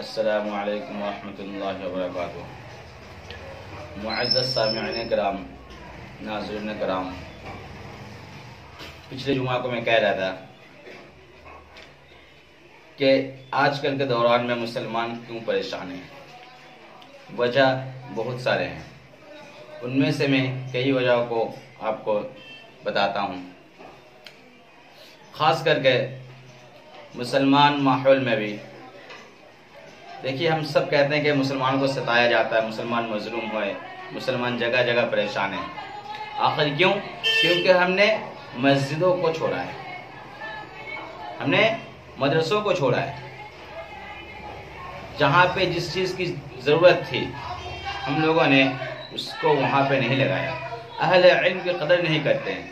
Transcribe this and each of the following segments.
السلام علیکم ورحمۃ اللہ وبرکاتہ۔ معزز سامعین کرام، ناظرین کرام، پچھلے جمعہ کو میں کہہ رہا تھا کہ آج کل کے دوران میں مسلمان کیوں پریشان ہیں۔ وجہ بہت سارے ہیں، ان میں سے میں کئی وجہ کو آپ کو بتاتا ہوں۔ خاص کر کے مسلمان ماحول میں بھی دیکھیے، ہم سب کہتے ہیں کہ مسلمان کو ستایا جاتا ہے، مسلمان مظلوم ہوئے، مسلمان جگہ جگہ پریشان ہیں۔ آخر کیوں؟ کیونکہ ہم نے مسجدوں کو چھوڑا ہے، ہم نے مدرسوں کو چھوڑا ہے۔ جہاں پہ جس چیز کی ضرورت تھی ہم لوگوں نے اس کو وہاں پہ نہیں لگایا۔ اہل علم کی قدر نہیں کرتے ہیں،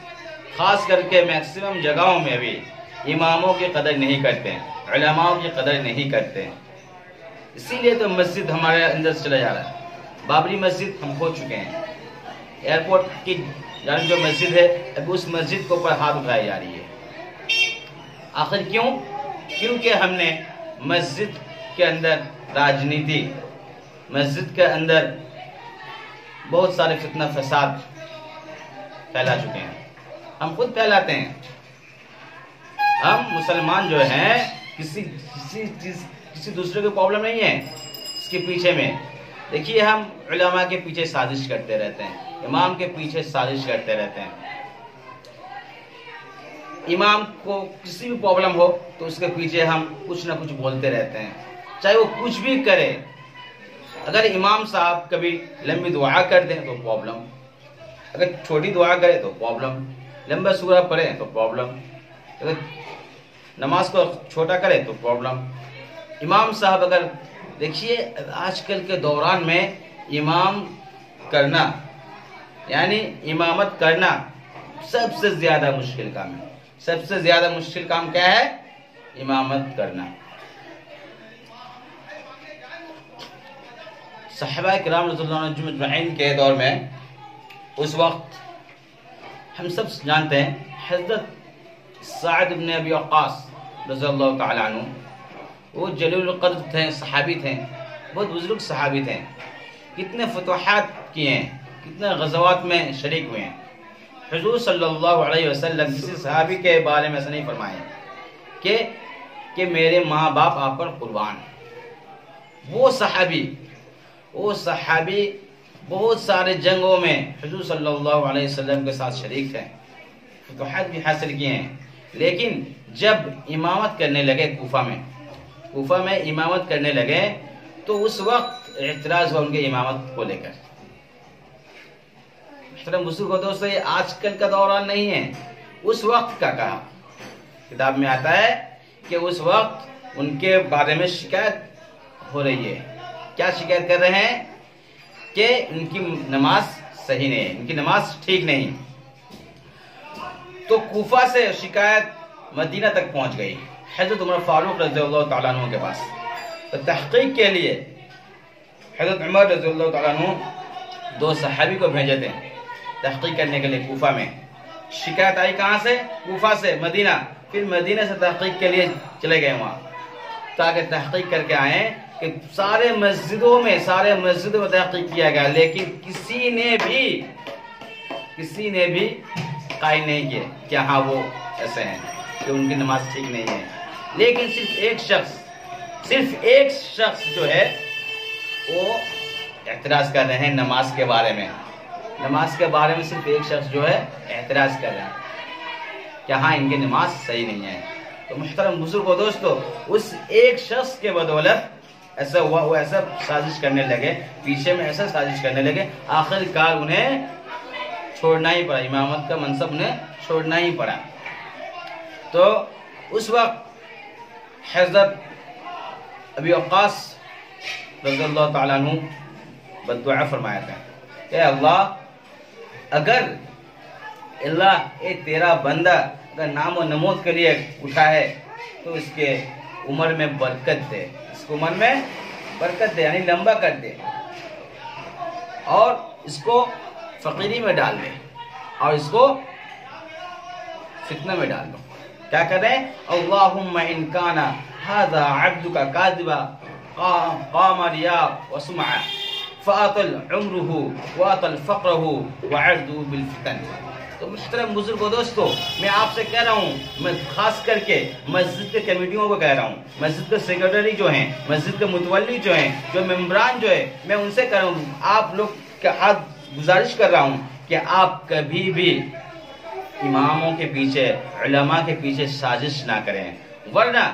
خاص کر کے میکسیمم جگہوں میں بھی اماموں کی قدر نہیں کرتے ہیں، علماءوں کی قدر نہیں کرتے ہیں۔ اسی لیے تو مسجد ہمارے اندر سے چلا جا رہا ہے۔ بابری مسجد ہم کھو چکے ہیں، ایئرپورٹ کی جانب جو مسجد ہے اب اس مسجد کے اوپر ہاتھ اٹھائی جا رہی ہے۔ آخر کیوں؟ کیونکہ ہم نے مسجد کے اندر راجنیتی، مسجد کے اندر بہت سارے فتنہ فساد پھیلا چکے ہیں، ہم خود پھیلاتے ہیں۔ ہم مسلمان جو ہیں کسی دوسرے کی پرابلم نہیں ہے اس کے پیچھے میں۔ دیکھیے، ہم علماء کے پیچھے سازش کرتے رہتے ہیں، امام کے پیچھے سازش کرتے رہتے ہیں۔ امام کو کسی بھی پرابلم ہو تو اس کے پیچھے ہم کچھ نہ کچھ بولتے رہتے ہیں، چاہے وہ کچھ بھی کرے۔ اگر امام صاحب کبھی لمبی دعا کر دیں تو پرابلم، اگر چھوٹی دعا کرے تو پرابلم، لمبا سورہ پڑھے تو پرابلم، اگر نماز کو چھوٹا کرے تو پرابلم۔ امام صاحب اگر دیکھیے، آج کل کے دوران میں امام کرنا یعنی امامت کرنا سب سے زیادہ مشکل کام ہے۔ سب سے زیادہ مشکل کام کیا ہے؟ امامت کرنا۔ صحابہ کرام رضی اللہ عنہم اجمعین کے دور میں اس وقت ہم سب جانتے ہیں حضرت سعد بن ابی وقاص رضی اللہ تعالیٰ عنہ، وہ جلیل القدر تھے، صحابی تھے، بہت بزرگ صحابی تھے، کتنے فتوحات کیے ہیں، کتنے غزوات میں شریک ہوئے ہیں۔ حضور صلی اللہ علیہ وسلم کسی صحابی کے بارے میں ایسا نہیں فرمائے کہ میرے ماں باپ آپ پر قربان۔ وہ صحابی بہت سارے جنگوں میں حضور صلی اللہ علیہ وسلم کے ساتھ شریک تھے، فتوحات بھی حاصل کیے ہیں، لیکن جب امامت کرنے لگے کوفہ میں امامت کرنے لگے تو اس وقت اعتراض ہوا ان کے امامت کو لے کر۔ محترم بزرگوں دوستو، یہ آج کل کا دوران نہیں ہے، اس وقت کا کہا۔ کتاب میں آتا ہے کہ اس وقت ان کے بارے میں شکایت ہو رہی ہے۔ کیا شکایت کر رہے ہیں؟ کہ ان کی نماز صحیح نہیں ہے، ان کی نماز ٹھیک نہیں۔ تو کوفہ سے شکایت مدینہ تک پہنچ گئی، حضرت عمر فاروق رضی اللہ تعالیٰ عنہ کے پاس۔ تو تحقیق کے لیے حضرت عمر رضی اللہ تعالیٰ عنہ دو صحابی کو بھیجے تھے تحقیق کرنے کے لیے کوفہ میں۔ شکایت آئی کہاں سے؟ کوفہ سے مدینہ، پھر مدینہ سے تحقیق کے لیے چلے گئے وہاں، تاکہ تحقیق کر کے آئیں کہ سارے مسجدوں میں تحقیق کیا گیا، لیکن کسی نے بھی قائل نہیں کیا کہ ہاں وہ ایسے ہیں کہ ان کی نماز ٹھیک نہیں ہے۔ لیکن صرف ایک شخص جو ہے وہ اعتراض کر رہے ہیں نماز کے بارے میں۔ نماز کے بارے میں صرف ایک شخص جو ہے اعتراض کر رہے ہیں کہ ہاں ان کی نماز صحیح نہیں ہے۔ تو محترم بزرگوں دوستو، اس ایک شخص کے بدولت ایسا ہوا، وہ ایسا سازش کرنے لگے، پیچھے میں ایسا سازش کرنے لگے، آخر کار انہیں چھوڑنا ہی پڑا، امامت کا منصب انہیں چھوڑنا ہی پڑا۔ تو اس وقت حضرت ابی وقاص رضی اللہ تعالیٰ عنہ بددعا فرمایا تھا کہ اگر اے تیرا بندہ اگر نام و نمود کے لیے اٹھا ہے تو اس کے عمر میں برکت دے، اس کو عمر میں برکت دے، یعنی لمبا کر دے، اور اس کو فقیری میں ڈال دے، اور اس کو فتنہ میں ڈال دو۔ کیا کریں؟ اللہم ان کانا ھذا عبدک کاذبا قام رياء وسمعة فأطل عمره وأطل فقره وعرضه بالفتن. تو محترم بزرگوں دوستو، میں آپ سے کہہ رہا ہوں، میں خاص کر کے مسجد کے کمیٹیوں کو کہہ رہا ہوں، مسجد کے سیکرٹری جو ہیں، مسجد کے متولی جو ہیں، جو ممبران جو ہے، میں ان سے کہہ رہا ہوں، آپ لوگ کا ہاتھ گزارش کر رہا ہوں کہ آپ کبھی بھی اماموں کے پیچھے، علماء کے پیچھے سازش نہ کریں، ورنہ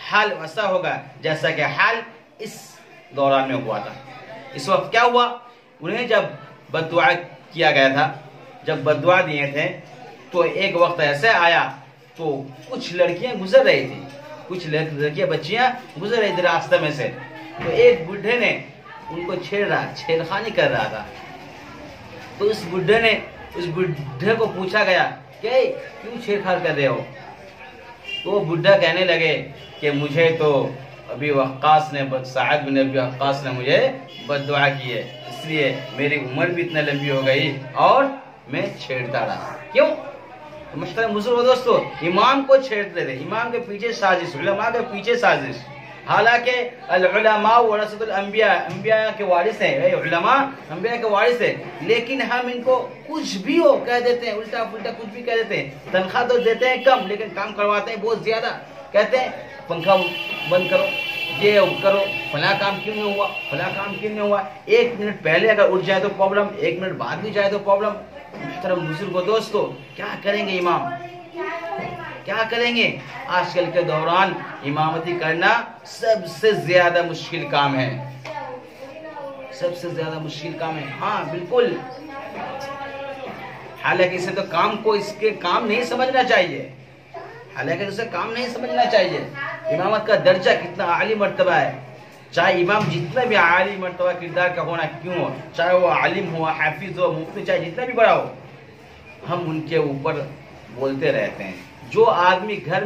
حال ایسا ہوگا جیسا کہ حال اس دوران میں ہوا تھا. اس وقت کیا ہوا؟ انہیں جب بددعا کیا گیا تھا، جب بددعا دیے تھے، تو ایک وقت ایسے آیا تو کچھ لڑکیاں گزر رہی تھی، کچھ لڑکیاں بچیاں گزر رہی تھی راستے میں سے، تو ایک بڈھے نے ان کو چھیڑخانی کر رہا تھا. تو اس بڈھے کو پوچھا گیا کہ کیوں چھیڑخانی کر رہے ہو؟ تو وہ بڈھا کہنے لگے کہ مجھے تو ابھی وقاص نے، سعد بن ابی وقاص نے مجھے بددعا کی ہے، اس لیے میری عمر بھی اتنا لمبی ہو گئی اور میں چھیڑتا رہا. کیوں؟ محترم بزرگوں دوستو، امام کو چھیڑتے تھے، امام کے پیچھے سازش، علماء کے پیچھے سازش. حالانکہ العلماء ورثۃ الانبیاء، انبیاء کے وارث ہیں، علماء انبیاء کے وارث ہیں، لیکن ہم ان کو کچھ بھی ہو کہہ دیتے ہیں، الٹا پلٹا کچھ بھی کہہ دیتے ہیں. تنخواہ تو دیتے ہیں کم، لیکن کام کرواتے ہیں بہت زیادہ. کہتے ہیں پنکھا بند کرو، یہ کرو، فلاں کام کیوں نہیں ہوا، فلاں کام کیوں نہیں ہوا. 1 منٹ پہلے اگر اٹھ جائے تو پرابلم، 1 منٹ بعد بھی جائے تو پرابلم. محترم بزرگوں دوستو، کیا کریں گے امام، کیا کریں گے؟ آج کل کے دوران امامتی کرنا سب سے زیادہ مشکل کام ہے، سب سے زیادہ مشکل کام ہے. ہاں بالکل، حالانکہ اسے تو اس کے کام نہیں سمجھنا چاہیے، حالانکہ اسے کام نہیں سمجھنا چاہیے. امامت کا درجہ کتنا عالی مرتبہ ہے، چاہے امام جتنا بھی عالی مرتبہ کردار کا ہونا کیوں ہو، چاہے وہ عالم ہو، حافظ ہو، مفتی، چاہے جتنا بھی بڑا ہو، ہم ان کے اوپر بولتے رہتے ہیں. جو آدمی گھر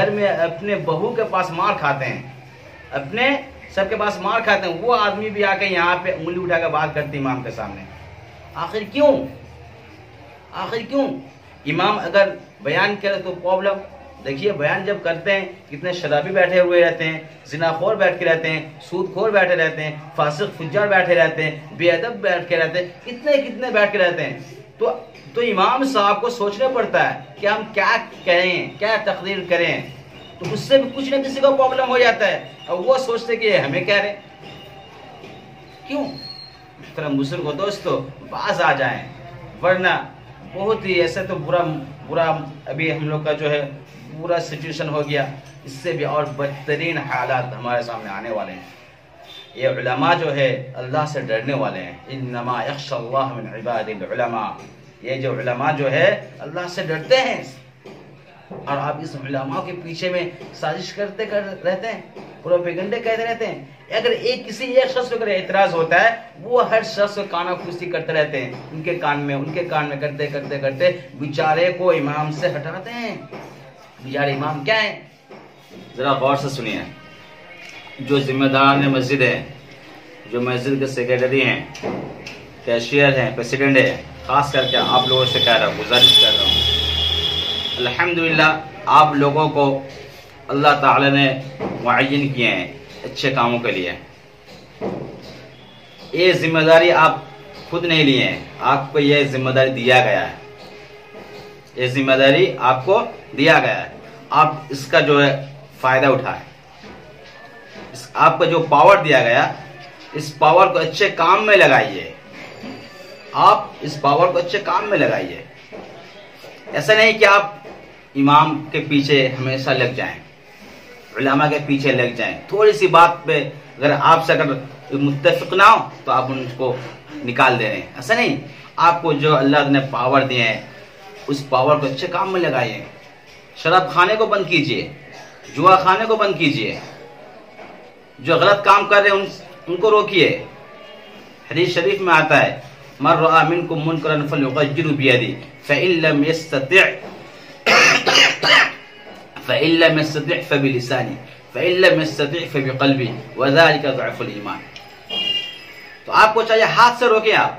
میں اپنے بہو کے پاس مار کھاتے ہیں، اپنے سب کے پاس مار کھاتے ہیں، وہ آدمی بھی آ کے یہاں پہ انگلی اٹھا کر بات کرتے امام کے سامنے. آخر کیوں؟ امام اگر بیان کرے تو پرابلم. دیکھیے بیان جب کرتے ہیں، کتنے شرابی بیٹھے ہوئے رہتے ہیں، زناخور بیٹھ کے رہتے ہیں، سود خور بیٹھے رہتے ہیں، فاسق فجار بیٹھے رہتے ہیں، بے ادب بیٹھ کے رہتے ہیں، کتنے بیٹھ کے رہتے ہیں. تو امام صاحب کو سوچنا پڑتا ہے کہ ہم کیا کہیں، کیا تقریر کریں. تو اس سے بھی کچھ نہ کسی کو پرابلم ہو جاتا ہے، اور وہ سوچتے کہ ہمیں کہہ رہے. کیوں؟ محترم بزرگوں دوستو، باز آ جائیں، ورنہ بہت ہی ایسے تو برا ابھی ہم لوگ کا جو ہے پورا سچویشن ہو گیا، اس سے بھی اور بدترین حالات ہمارے سامنے آنے والے ہیں. یہ علماء جو ہے اللہ سے ڈرنے والے ہیں. انما یخشی اللہ من عباد العلماء. یہ جو علماء جو ہے اللہ سے ڈرتے ہیں، اور آپ اس علماء کے پیچھے میں سازش کرتے رہتے ہیں، پروپیگنڈے کہتے رہتے ہیں. اگر کسی ایک شخص کو اعتراض ہوتا ہے، وہ ہر شخص کو کانا پھوسی کرتے رہتے ہیں، ان کے کان میں کرتے بیچارے کو امام سے ہٹاتے ہیں. بیچارے امام کیا ہیں؟ ذرا غور سے سنیے. جو ذمہ دار مسجد ہے، جو مسجد کے سیکرٹری ہیں، کیشیئر ہیں، پریسیڈنٹ ہیں، خاص کر کے آپ لوگوں سے کہہ رہا ہوں، گزارش کر رہا ہوں، الحمدللہ آپ لوگوں کو اللہ تعالی نے معین کیے ہیں اچھے کاموں کے لیے. یہ ذمہ داری آپ خود نہیں لیے ہیں، آپ کو یہ ذمہ داری دیا گیا ہے، یہ ذمہ داری آپ کو دیا گیا ہے. آپ اس کا جو ہے فائدہ اٹھائیں. آپ کو جو پاور دیا گیا، اس پاور کو اچھے کام میں لگائیے. آپ اس پاور کو اچھے کام میں لگائیے. ایسا نہیں کہ آپ امام کے پیچھے ہمیشہ لگ جائیں، علماء کے پیچھے لگ جائیں. تھوڑی سی بات پہ اگر آپ سے متفق نہ ہو تو آپ ان کو نکال دے رہے ہیں. ایسا نہیں، آپ کو جو اللہ نے پاور دیے ہیں، اس پاور کو اچھے کام میں لگائیے. شراب کھانے کو بند کیجیے، جوا کھانے کو بند کیجیے، جو غلط کام کر رہے ہیں ان کو روکیے. حدیث شریف میں آتا ہے، من رأى منكم منكرا فليغيره بيده فإن لم يستطع فبلسانه فإن لم يستطع فبقلبه وذلك ضعف الإيمان. تو آپ کو چاہیے ہاتھ سے روکیں. آپ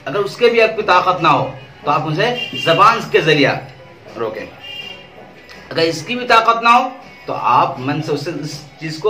اگر اس کے بھی آپ کی طاقت نہ ہو تو آپ اسے زبان کے ذریعہ روکیں. اگر اس کی بھی طاقت نہ ہو تو آپ من سے اس چیز کو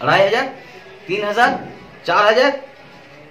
2500, 3000, 4000,